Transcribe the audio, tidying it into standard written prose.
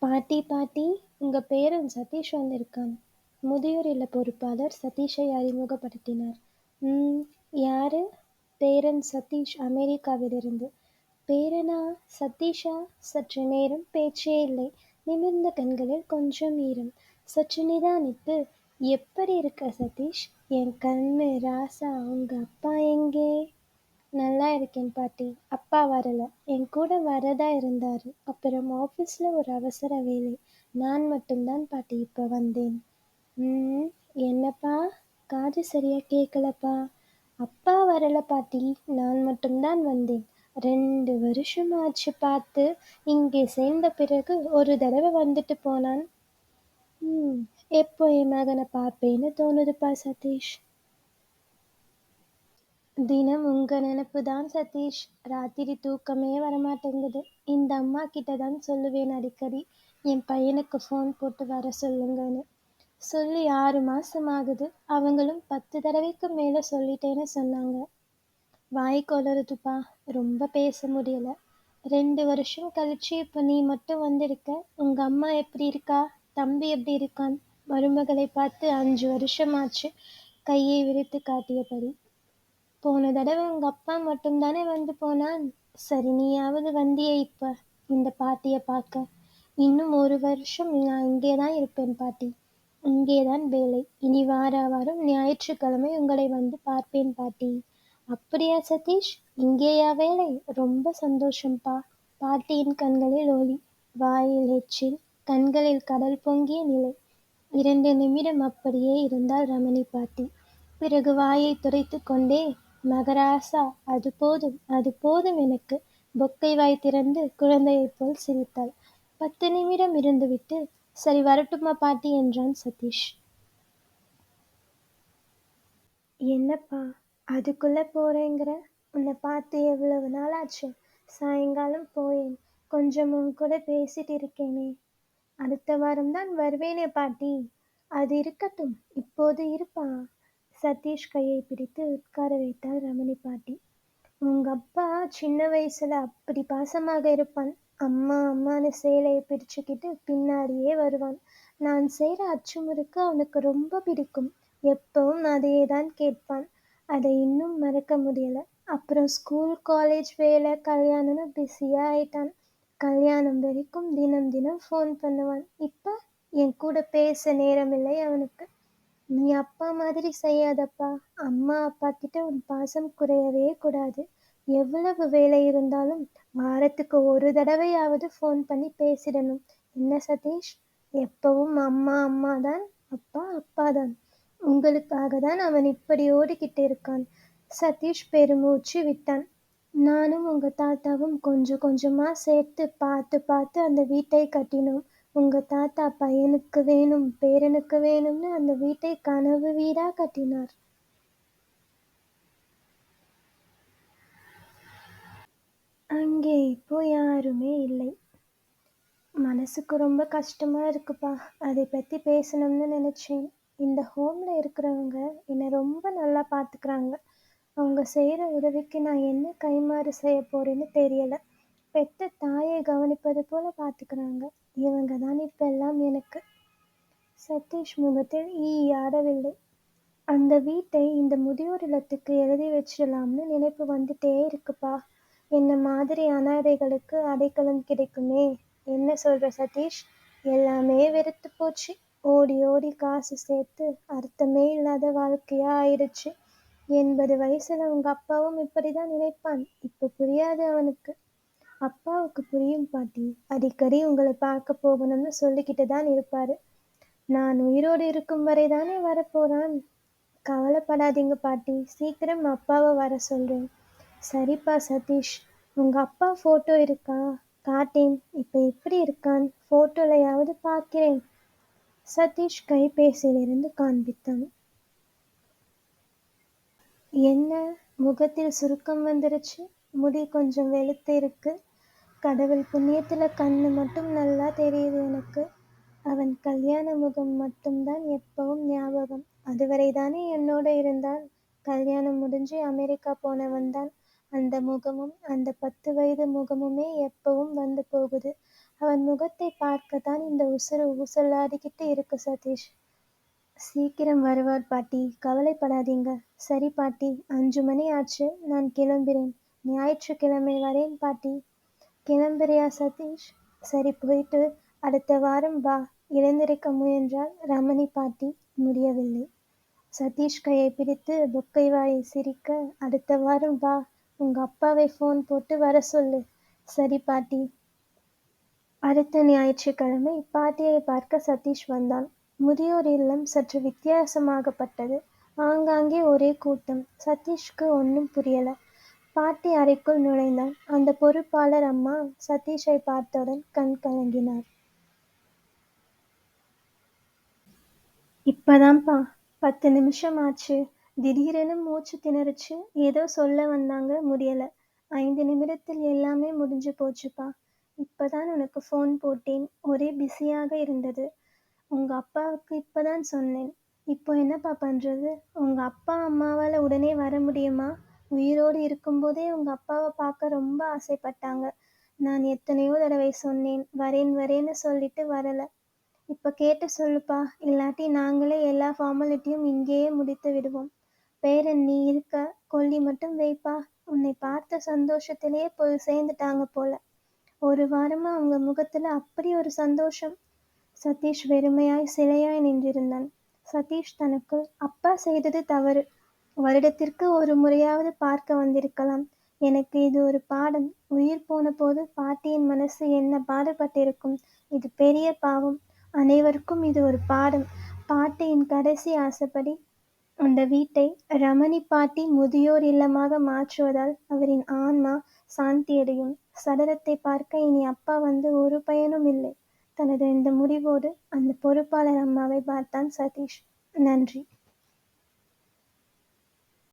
பாட்டி பாட்டி, உங்க பேரன் சதீஷ் வந்திருக்கான். முதியோர் இல்ல பொறுப்பாளர் சதீஷை அறிமுகப்படுத்தினார். யாரு? பேரன் சதீஷ், அமெரிக்காவிலிருந்து. பேரனா? சதீஷா? சற்று நேரம் பேச்சே இல்லை. நிமிர்ந்த கண்களில் கொஞ்சம் ஈரம். சற்று நிதானித்து, எப்படி இருக்க சதீஷ்? என் கண்ணு ராசா, உங்க அப்பா எங்கே? நல்லா இருக்கேன் பாட்டி. அப்பா வரல. என் கூட வரதா இருந்தாரு. அப்புறம் ஆபீஸ்ல ஒரு அவசர வேலை. நான் மட்டும்தான் பாட்டி இப்ப வந்தேன். என்னப்பா? காது சரியா கேட்கலப்பா. அப்பா வரல பாட்டி. நான் மட்டும்தான் வந்தேன். 2 வருஷம் ஆச்சு பார்த்து. இங்கே சேர்ந்த பிறகு ஒரு தடவை வந்துட்டு போனான். எப்போ என் மகனை பார்ப்பேன்னு தோணுதுப்பா சதீஷ். தினம் உங்க நினைப்புதான் சதீஷ். ராத்திரி தூக்கமே வரமாட்டேங்குது. இந்த அம்மா கிட்டதான் சொல்லுவேன் அடிக்கடி, என் பையனுக்கு ஃபோன் போட்டு வர சொல்லுங்கன்னு. சொல்லி 6 மாசம் ஆகுது. அவங்களும் 10 தடவைக்கு மேல சொல்லிட்டேன்னு சொன்னாங்க. வாய் கொளறுதுப்பா. ரொம்ப பேச முடியல. 2 வருஷம் கழிச்சு இப்ப நீ மட்டும் வந்திருக்க. உங்க அம்மா எப்படி இருக்கா? தம்பி எப்படி இருக்கான்? மருமகளை பார்த்து 5 வருஷம் ஆச்சு. கையை விரித்து காட்டியபடி. போன தடவை உங்க அப்பா மட்டும்தானே வந்து போனான். சரி, நீயாவது வந்தியே இப்ப இந்த பாட்டிய பார்க்க. இன்னும் 1 வருஷம் நான் இங்கேதான் இருப்பேன் பாட்டி. இங்கேதான் வேலை. இனி வாரம் ஞாயிற்றுக்கிழமை உங்களை வந்து பார்ப்பேன் பாட்டி. அப்படியா சதீஷ்? இங்கேயா வேலை? ரொம்ப சந்தோஷம்பா. பாட்டியின் கண்களில் ஒளி, வாயில் எச்சில், கண்களில் கடல் பொங்கிய நிலை. 2 நிமிடம் அப்படியே இருந்தாள் ரமணி பாட்டி. பிறகு வாயை துடைத்துக் கொண்டே, மகராசா, அது போதும், அது போதும் எனக்கு. பொக்கை வாய் திறந்து குழந்தையைப் போல் சிரித்தாள். 10 நிமிடம் இருந்துவிட்டு, சரி வரட்டுமா பாட்டி என்றான் சதீஷ். என்னப்பா அதுக்குள்ள போறேங்கிற? உன்னை பார்த்து எவ்வளவு நாள் ஆச்சு? சாயங்காலம் போயேன். கொஞ்சம் உன் கூட பேசிட்டு இருக்கேனே. அடுத்த வாரம்தான் வருவேனே பாட்டி. அது இருக்கட்டும், இப்போது இருப்பா. சதீஷ் கையை பிடித்து உட்கார வைத்தாள் ரமணி பாட்டி. உங்க அப்பா சின்ன வயசுல அப்படி பாசமாக இருப்பான். அம்மா அம்மான்னு சேலையை பிரிச்சுக்கிட்டு பின்னாடியே வருவான். நான் செய்யற அச்சுமுறுக்கு அவனுக்கு ரொம்ப பிடிக்கும். எப்பவும் அதையேதான் கேட்பான். அதை இன்னும் மறக்க முடியல. அப்புறம் ஸ்கூல், காலேஜ், வேலை, கல்யாணம்னு பிஸியா ஆயிட்டான். கல்யாணம் வரைக்கும் தினம் தினம் ஃபோன் பண்ணுவான். இப்ப என் கூட பேச நேரமில்லை அவனுக்கு. நீ அப்பா மாதிரி செய்யாதப்பா. அம்மா அப்பா கிட்ட உன் பாசம் குறையவே கூடாது. எவ்வளவு வேலை இருந்தாலும் வாரத்துக்கு ஒரு தடவையாவது ஃபோன் பண்ணி பேசிடணும். என்ன சதீஷ்? எப்பவும் அம்மா அம்மா தான், அப்பா அப்பா தான். உங்களுக்காக தான் அவன் இப்படி ஓடிக்கிட்டு இருக்கான். சதீஷ் பெருமூச்சு விட்டான். நானும் உங்க தாத்தாவும் கொஞ்சம் கொஞ்சமா சேர்த்து பார்த்து பார்த்து அந்த வீட்டை கட்டினோம். உங்க தாத்தா பையனுக்கு வேணும், பேரனுக்கு வேணும்னு அந்த வீட்டை கனவு வீடா கட்டினார். அங்கே இப்போ யாருமே இல்லை. மனசுக்கு ரொம்ப கஷ்டமா இருக்குப்பா. அதை பத்தி பேசணும்னு நினைச்சேன். இந்த ஹோம்ல இருக்கிறவங்க என்னை ரொம்ப நல்லா பார்த்துக்கிறாங்க. அவங்க செய்யற உதவிக்கு நான் என்ன கைமாறு செய்ய போறேன்னு தெரியல. பெத்த தாயை கவனிப்பது போல பார்த்துக்கிறாங்க. இவங்க தான் இப்ப எல்லாம் எனக்கு. சதீஷ் முகத்தில் ஈ ஆடவில்லை. அந்த வீட்டை இந்த முதியோர் இல்லத்துக்கு எழுதி வச்சிடலாம்னு நினைப்பு வந்துட்டே இருக்குப்பா. என்ன மாதிரி அனாதைகளுக்கு அடைக்கலம் கிடைக்குமே. என்ன சொல்ற சதீஷ்? எல்லாமே வெறுத்து போச்சு. ஓடி ஓடி காசு சேர்த்து அர்த்தமே இல்லாத வாழ்க்கையா ஆயிடுச்சு. 80 வயசுல உங்க அப்பாவும் இப்படிதான் நினைப்பான். இப்ப புரியாது அவனுக்கு. அப்பாவுக்கு புரியும் பாட்டி. அடிக்கடி உங்களை பார்க்க போகணும்னு சொல்லிக்கிட்டு தான் இருப்பாரு. நான் உயிரோடு இருக்கும் வரைதானே வரப்போறான். கவலைப்படாதீங்க பாட்டி. சீக்கிரம் அப்பாவை வர சொல்றேன். சரிப்பா சதீஷ். உங்க அப்பா போட்டோ இருக்கா? காட்டேன். இப்ப எப்படி இருக்கான்? போட்டோலையாவது பார்க்கிறேன். சதீஷ் கைபேசியிலிருந்து காண்பித்தான். என்ன, முகத்தில் சுருக்கம் வந்துருச்சு? முடி கொஞ்சம் வெளுத்து இருக்கு. கடவுள் புண்ணியத்துல கண்ணு மட்டும் நல்லா தெரியுது எனக்கு. அவன் கல்யாண முகம் மட்டும்தான் எப்பவும் ஞாபகம். அதுவரைதானே என்னோட இருந்தான். கல்யாணம் முடிஞ்சு அமெரிக்கா போனவன்தான். அந்த முகமும் அந்த 10 வயது முகமுமே எப்பவும் வந்து போகுது. அவன் முகத்தைப் பார்க்கத்தான் இந்த உசுரு ஊசலாடிக்கிட்டு இருக்கு சதீஷ். சீக்கிரம் வருவார் பாட்டி, கவலைப்படாதீங்க. சரி பாட்டி, 5 மணி ஆச்சு, நான் கிளம்புறேன். ஞாயிற்றுக்கிழமை வரேன் பாட்டி. கிளம்புறியா சதீஷ்? சரி, போயிட்டு அடுத்த வாரம் வா. எழுந்திருக்க முயன்றாள் ரமணி பாட்டி. முடியவில்லை. சதீஷ் கையை பிடித்து பொக்கை வாயை சிரிக்க, அடுத்த வாரம் வா. உங்க அப்பாவை ஃபோன் போட்டு வர சொல்லு. சரி பாட்டி. அடுத்த ஞாயிற்றுக்கிழமை பாட்டியை பார்க்க சதீஷ் வந்தான். முதியோர் இல்லம் சற்று வித்தியாசமாகப்பட்டது. ஆங்காங்கே ஒரே கூட்டம். சதீஷ்க்கு ஒன்னும் புரியல. பாட்டி அறைக்குள் நுழைந்தான். அந்த பொறுப்பாளர் அம்மா சதீஷை பார்த்தவுடன் கண் கலங்கினார். இப்பதான்ப்பா 10 நிமிஷம் ஆச்சு. திடீரென மூச்சு திணறுச்சு. ஏதோ சொல்ல வந்தாங்க, முடியல. 5 நிமிடத்தில் எல்லாமே முடிஞ்சு போச்சுப்பா. இப்பதான் உனக்கு ஃபோன் போட்டேன். ஒரே பிஸியாக இருந்தது. உங்க அப்பாவுக்கு இப்பதான் சொன்னேன். இப்போ என்னப்பா பண்றது? உங்க அப்பா அம்மாவால உடனே வர முடியுமா? உயிரோடு இருக்கும்போதே உங்க அப்பாவை பார்க்க ரொம்ப ஆசைப்பட்டாங்க. நான் எத்தனையோ தடவை சொன்னேன், வரேன் வரேன்னு சொல்லிட்டு வரல. இப்ப கேட்டு சொல்லுப்பா. இல்லாட்டி நாங்களே எல்லா ஃபார்மாலிட்டியும் இங்கேயே முடித்து விடுவோம். பேரன் நீ இருக்க, கொல்லி மட்டும் வைப்பா. உன்னை பார்த்த சந்தோஷத்திலேயே போய் சேர்ந்துட்டாங்க போல. ஒரு வாரமா அவங்க முகத்துல அப்படி ஒரு சந்தோஷம். சதீஷ் வெறுமையாய் சிலையாய் நின்றிருந்தான். சதீஷ் தனக்குள், அப்பா செய்தது தவறு. வருடத்திற்கு ஒரு முறையாவது பார்க்க வந்திருக்கலாம். எனக்கு இது ஒரு பாடம். உயிர் போன போது பாட்டியின் மனசு என்ன பாடுபட்டிருக்கும். இது பெரிய பாவம். அனைவருக்கும் இது ஒரு பாடம். பாட்டியின் கடைசி ஆசைப்படி அந்த வீட்டை ரமணி பாட்டி முதியோர் இல்லமாக மாற்றுவதால் அவரின் ஆன்மா சாந்தியடையும். சடலத்தை பார்க்க இனி அப்பா வந்து ஒரு பயனும் இல்லை. தனது இந்த முடிவோடு அந்த பொறுப்பாளர் அம்மாவை பார்த்தான் சதீஷ். நன்றி.